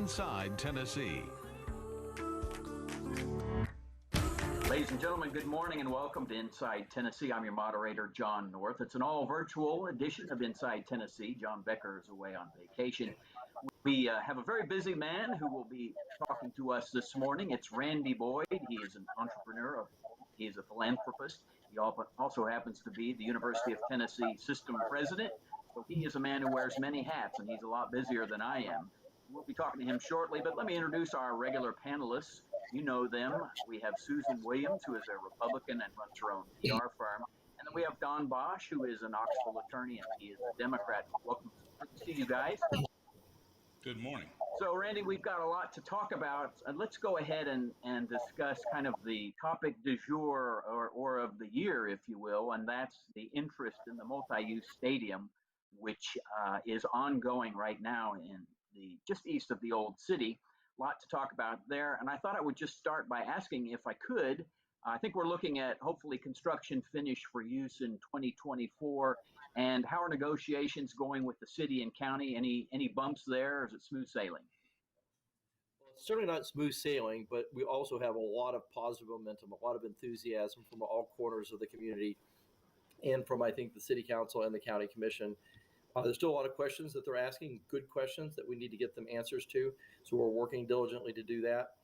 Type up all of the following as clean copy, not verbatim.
Inside Tennessee. Ladies and gentlemen, good morning and welcome to Inside Tennessee. I'm your moderator, John North. It's an all-virtual edition of Inside Tennessee. John Becker is away on vacation. We have a very busy man who will be talking to us this morning. It's Randy Boyd. He is an entrepreneur. He is a philanthropist. He also happens to be the University of Tennessee system president. So he is a man who wears many hats, and he's a lot busier than I am. We'll be talking to him shortly, but let me introduce our regular panelists. You know them. We have Susan Williams, who is a Republican and runs her own PR firm. And then we have Don Bosch, who is a Knoxville attorney, and he is a Democrat. Welcome to see you guys. Good morning. So, Randy, we've got a lot to talk about. Let's go ahead and discuss kind of the topic du jour or of the year, if you will, and that's the interest in the Multiuse Stadium, which is ongoing right now in just east of the old city. A lot to talk about there. And I thought I would just start by asking if I could. I think we're looking at hopefully construction finish for use in 2024. And how are negotiations going with the city and county? Any bumps there, or is it smooth sailing? Well, it's certainly not smooth sailing, but we also have a lot of positive momentum, a lot of enthusiasm from all corners of the community and from, I think, the city council and the county commission. There's still a lot of questions that they're asking, good questions that we need to get them answers to. So we're working diligently to do that.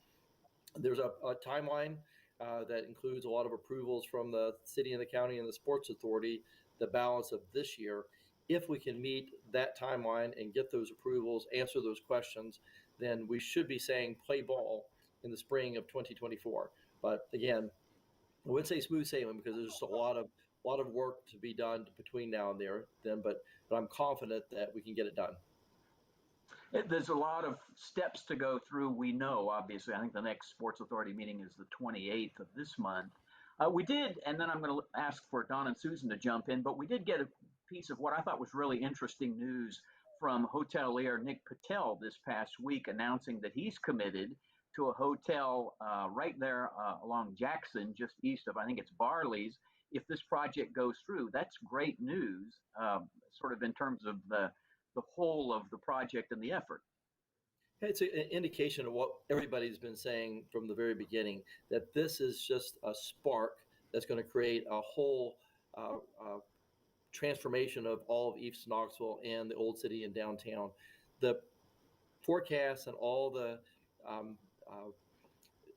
There's a timeline that includes a lot of approvals from the city and the county and the sports authority, the balance of this year. If we can meet that timeline and get those approvals, answer those questions, then we should be saying play ball in the spring of 2024. But again, I wouldn't say smooth sailing because there's just a lot of work to be done between now and then, but I'm confident that we can get it done. There's a lot of steps to go through. We know, obviously, I think the next Sports Authority meeting is the 28th of this month. We did, and then I'm going to ask for Don and Susan to jump in, but we did get a piece of what I thought was really interesting news from hotelier Nick Patel this past week, announcing that he's committed to a hotel right there along Jackson, just east of, I think it's Barley's. If this project goes through, that's great news, sort of in terms of the whole of the project and the effort. It's an indication of what everybody's been saying from the very beginning, that this is just a spark that's going to create a whole transformation of all of East Knoxville and the old city and downtown. The forecasts and all the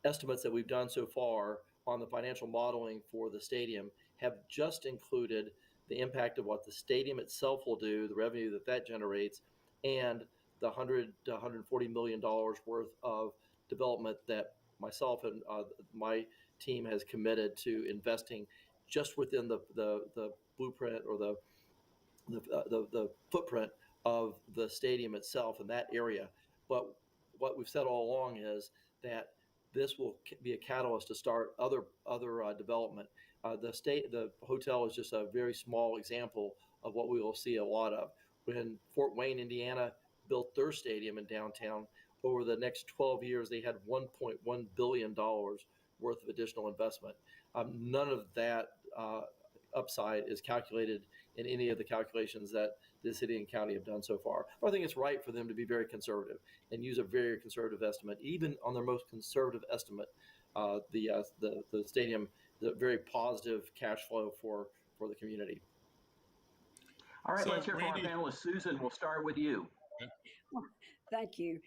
estimates that we've done so far on the financial modeling for the stadium have just included the impact of what the stadium itself will do, the revenue that generates, and the $100 to $140 million worth of development that myself and my team has committed to investing just within the blueprint or the footprint of the stadium itself in that area. But what we've said all along is that this will be a catalyst to start other development. The hotel is just a very small example of what we will see a lot of. When Fort Wayne, Indiana built their stadium in downtown, over the next 12 years, they had $1.1 billion worth of additional investment. None of that upside is calculated in any of the calculations that the city and county have done so far. But I think it's right for them to be very conservative and use a very conservative estimate. Even on their most conservative estimate, the stadium is a very positive cash flow for the community. All right, So, let's hear Randy, from our panelist. Susan, we'll start with you. Thank you.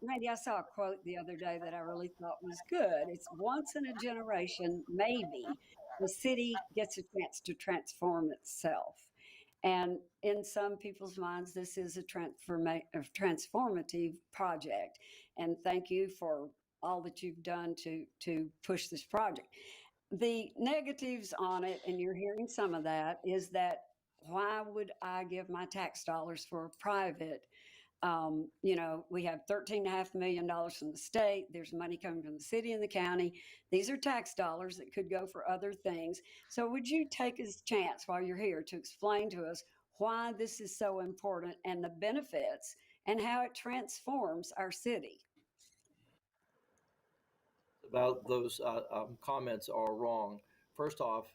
Randy, I saw a quote the other day that I really thought was good. It's once in a generation, maybe, the city gets a chance to transform itself. And in some people's minds, this is a transformative project. And thank you for all that you've done to push this project. The negatives on it, and you're hearing some of that, is that why would I give my tax dollars for a private? We have $13.5 million from the state. There's money coming from the city and the county. These are tax dollars that could go for other things. So would you take a chance while you're here to explain to us why this is so important and the benefits and how it transforms our city? About those comments are wrong. First off,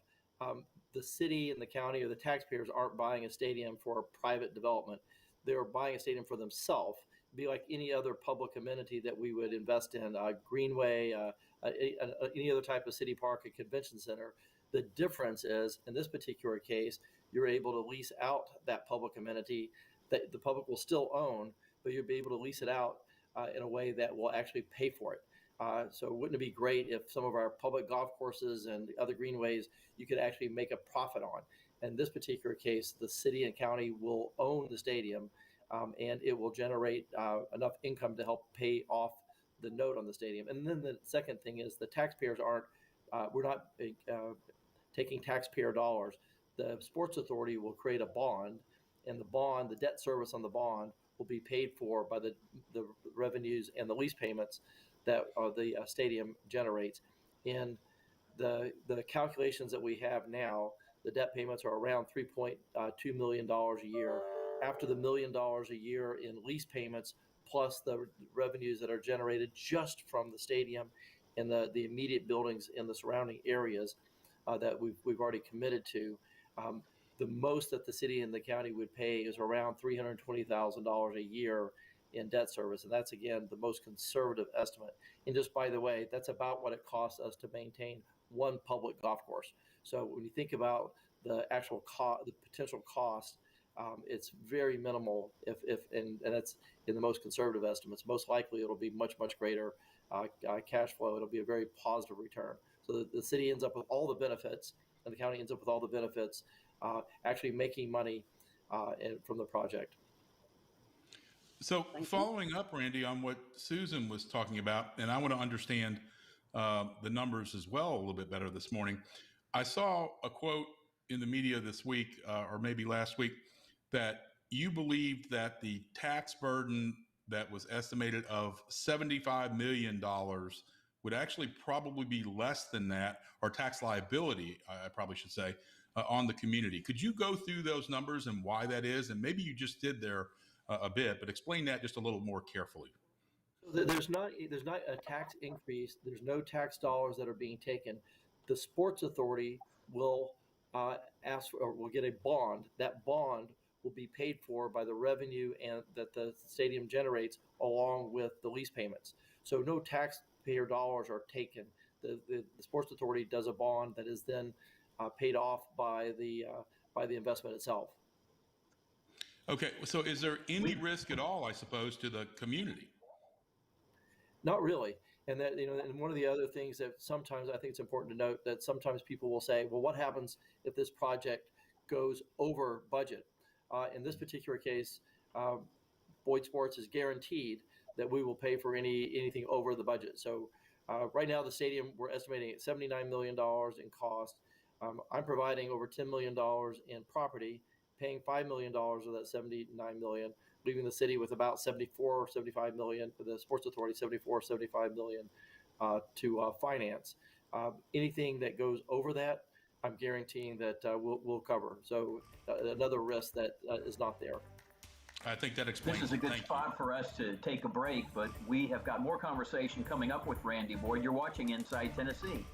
the city and the county or the taxpayers aren't buying a stadium for private development. They're buying a stadium for themselves, be like any other public amenity that we would invest in, greenway, any other type of city park, a convention center. The difference is, in this particular case, you're able to lease out that public amenity that the public will still own, but you'll be able to lease it out in a way that will actually pay for it. So wouldn't it be great if some of our public golf courses and other greenways you could actually make a profit on? In this particular case, the city and county will own the stadium, and it will generate enough income to help pay off the note on the stadium. And then the second thing is the taxpayers aren't, we're not taking taxpayer dollars. The Sports Authority will create a bond, and the bond, the debt service on the bond, will be paid for by the revenues and the lease payments that the stadium generates. In the calculations that we have now, the debt payments are around $3.2 million a year. After the $1 million a year in lease payments, plus the revenues that are generated just from the stadium and the immediate buildings in the surrounding areas that we've already committed to, the most that the city and the county would pay is around $320,000 a year in debt service. And that's, again, the most conservative estimate. And just by the way, that's about what it costs us to maintain one public golf course. So when you think about the actual the potential cost, it's very minimal and that's in the most conservative estimates. Most likely it'll be much, much greater cash flow. It'll be a very positive return. So the city ends up with all the benefits and the county ends up with all the benefits, actually making money from the project. So following up, Randy, on what Susan was talking about, and I want to understand the numbers as well a little bit better this morning. I saw a quote in the media this week, or maybe last week, that you believed that the tax burden that was estimated of $75 million would actually probably be less than that, or tax liability, I probably should say, on the community. Could you go through those numbers and why that is? And maybe you just did there a bit, but explain that just a little more carefully. There's not a tax increase. There's no tax dollars that are being taken. The Sports Authority will ask for, or will get a bond. That bond will be paid for by the revenue and that the stadium generates, along with the lease payments. So no taxpayer dollars are taken. The Sports Authority does a bond that is then paid off by the investment itself. Okay, so is there any risk at all, I suppose, to the community? Not really. And that, and one of the other things that sometimes I think it's important to note that sometimes people will say, well, what happens if this project goes over budget? In this particular case, Boyd Sports is guaranteed that we will pay for anything over the budget. So right now, the stadium, we're estimating at $79 million in cost. I'm providing over $10 million in property, paying $5 million of that $79 million, leaving the city with about $74 or $75 million, for the Sports Authority, $74 or $75 million to finance. Anything that goes over that, I'm guaranteeing that we'll cover. So another risk that is not there. I think that explains. This is a good spot for us to take a break, but we have got more conversation coming up with Randy Boyd. You're watching Inside Tennessee.